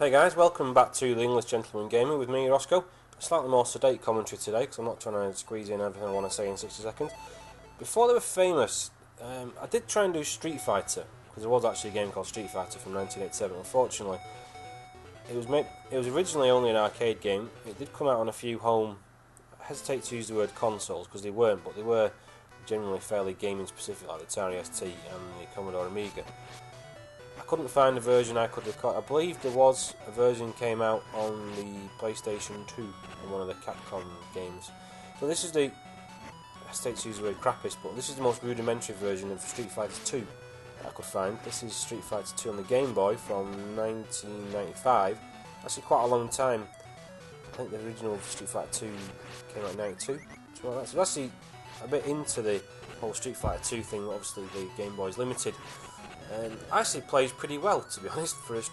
Hey guys, welcome back to the English Gentleman Gamer with me, Roscoe. A slightly more sedate commentary today because I'm not trying to squeeze in everything I want to say in 60 seconds. Before they were famous, I did try and do Street Fighter because there was actually a game called Street Fighter from 1987. Unfortunately, it was originally only an arcade game. It did come out on a few home. I hesitate to use the word consoles because they weren't, but they were generally fairly gaming specific, like the Atari ST and the Commodore Amiga. I couldn't find a version I could record. I believe there was a version came out on the PlayStation 2 in one of the Capcom games. So this is the, I hesitate to use the word crappiest, but this is the most rudimentary version of Street Fighter 2 that I could find. This is Street Fighter 2 on the Game Boy from 1995. Actually quite a long time. I think the original Street Fighter 2 came out in 92. So actually a bit into the whole Street Fighter 2 thing. Obviously the Game Boy is limited. Actually plays pretty well, to be honest. The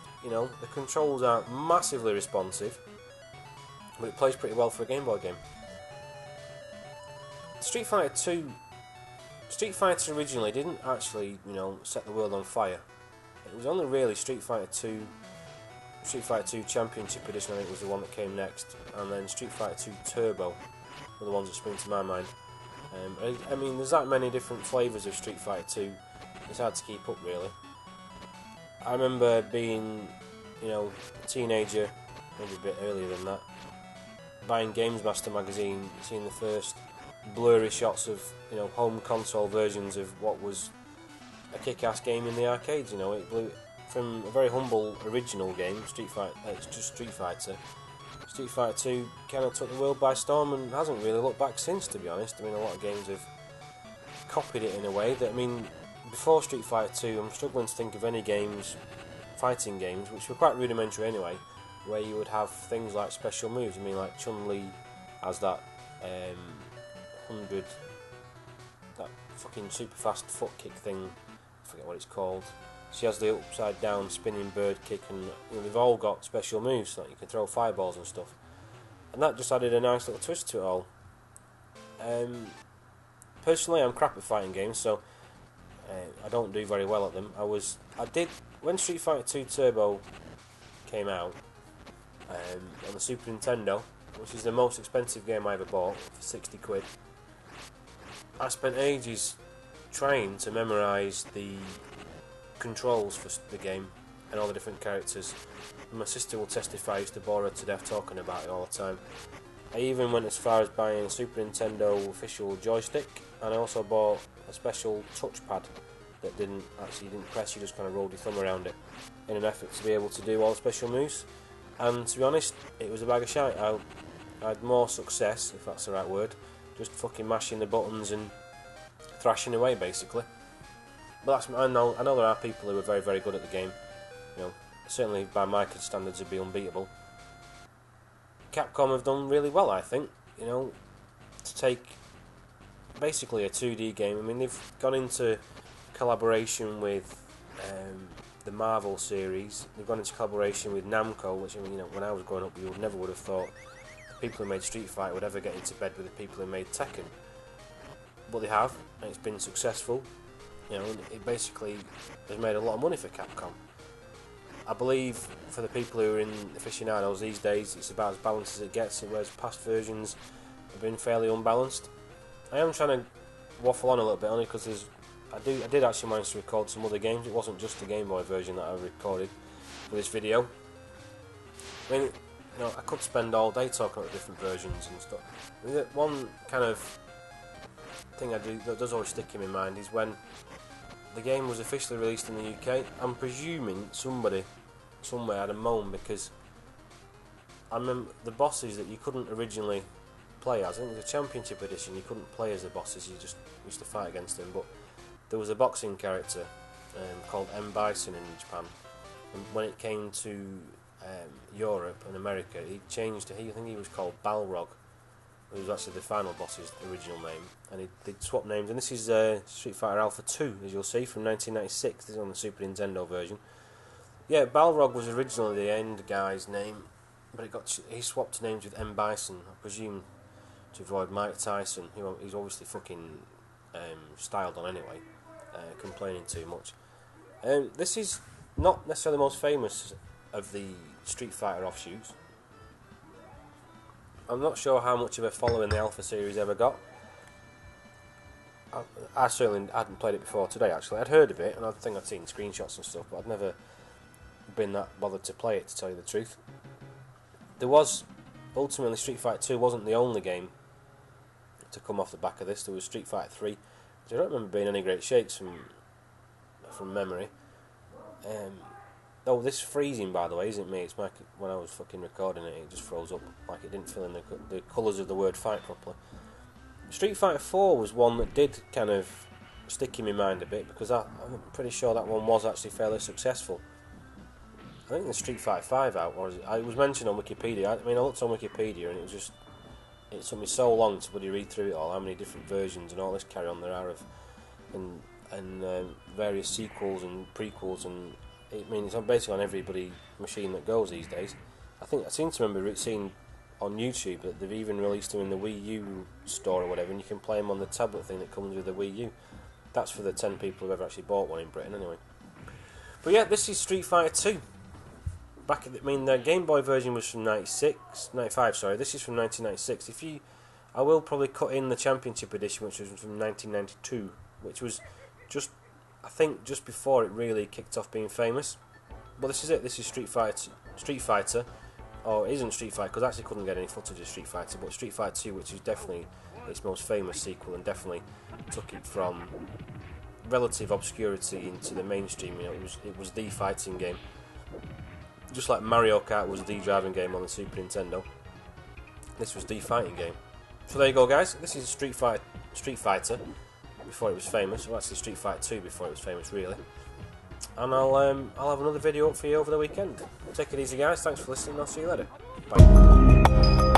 controls aren't massively responsive, but it plays pretty well for a Game Boy game. Street Fighter originally didn't actually, set the world on fire. It was only really Street Fighter 2 Championship Edition, I think, was the one that came next, and then Street Fighter 2 Turbo were the ones that spring to my mind. I mean, there's that many different flavours of Street Fighter 2. It's hard to keep up, really. I remember being, a teenager, maybe a bit earlier than that, buying Games Master magazine, seeing the first blurry shots of, home console versions of what was a kick-ass game in the arcades. It blew from a very humble original game, Street Fighter. Street Fighter 2 kind of took the world by storm and hasn't really looked back since, to be honest. I mean, a lot of games have copied it in a way that, before Street Fighter 2, I'm struggling to think of any fighting games, which were quite rudimentary anyway, where you would have things like special moves. Like Chun-Li has that that fucking super fast foot kick thing, I forget what it's called. She has the upside down spinning bird kick, and they've all got special moves, so that you can throw fireballs and stuff. And that just added a nice little twist to it all. Personally, I'm crap at fighting games, so I don't do very well at them. When Street Fighter 2 Turbo came out on the Super Nintendo, which is the most expensive game I ever bought, for 60 quid. I spent ages trying to memorise the controls for the game and all the different characters. And my sister will testify, I used to bore her to death talking about it all the time. I even went as far as buying a Super Nintendo official joystick, and I also bought a special touchpad that didn't press, you just kind of rolled your thumb around it in an effort to be able to do all the special moves. And to be honest, it was a bag of shite. I had more success, if that's the right word, just fucking mashing the buttons and thrashing away, basically. But I know there are people who are very, very good at the game. Certainly by my standards would be unbeatable. Capcom have done really well, I think. To take basically a 2D game. They've gone into collaboration with the Marvel series. They've gone into collaboration with Namco, which when I was growing up, you never would have thought the people who made Street Fighter would ever get into bed with the people who made Tekken. But they have, and it's been successful. It basically has made a lot of money for Capcom. I believe for the people who are in aficionados these days, it's about as balanced as it gets, whereas past versions have been fairly unbalanced. I am trying to waffle on a little bit, only because I did actually manage to record some other games. It wasn't just the Game Boy version that I recorded for this video. I could spend all day talking about different versions and stuff. One kind of thing that does always stick in my mind is when the game was officially released in the UK. I'm presuming somebody somewhere had a moan, because I remember the bosses that you couldn't originally play as. I think it was a Championship Edition, you couldn't play as the bosses, you just used to fight against them. But there was a boxing character called M. Bison in Japan, and when it came to Europe and America, he changed to, I think he was called Balrog. It was actually the final boss's original name, and they'd swap names. And this is Street Fighter Alpha 2, as you'll see, from 1996. This is on the Super Nintendo version. Yeah, Balrog was originally the end guy's name, but he swapped names with M. Bison, I presume to avoid Mike Tyson. He's obviously fucking styled on anyway, complaining too much. This is not necessarily the most famous of the Street Fighter offshoots. I'm not sure how much of a following the Alpha series ever got. I certainly hadn't played it before today, actually. I'd heard of it, and I think I'd seen screenshots and stuff, but I'd never been that bothered to play it, to tell you the truth. There was, ultimately, Street Fighter 2 wasn't the only game to come off the back of this. There was Street Fighter 3, which I don't remember being any great shakes from memory. Oh, this freezing, by the way, isn't me. It's my, when I was fucking recording it, it just froze up, like it didn't fill in the colours of the word fight properly. Street Fighter 4 was one that did kind of stick in my mind a bit, because I'm pretty sure that one was actually fairly successful. I think the Street Fighter 5 out, or it was mentioned on Wikipedia. I mean, I looked on Wikipedia and it took me so long to bloody read through it all, how many different versions and all this carry on there are of, and various sequels and prequels, and I mean, it's basically on every bloody machine that goes these days. I seem to remember seeing on YouTube that they've even released them in the Wii U store or whatever, and you can play them on the tablet thing that comes with the Wii U. That's for the 10 people who've ever actually bought one in Britain, anyway. But yeah, this is Street Fighter 2. The Game Boy version was from 95, sorry. This is from 1996. I will probably cut in the Championship Edition, which was from 1992, which was just before it really kicked off being famous. Well, this is it. This is Street Fighter. Or it isn't Street Fighter, because I actually couldn't get any footage of Street Fighter, but Street Fighter 2, which is definitely its most famous sequel, and definitely took it from relative obscurity into the mainstream. You know, it was the fighting game. Just like Mario Kart was the driving game on the Super Nintendo, this was the fighting game. So there you go, guys. This is Street Fighter before it was famous. Well, actually Street Fighter 2 before it was famous, really. And I'll have another video up for you over the weekend. Take it easy, guys. Thanks for listening. I'll see you later. Bye.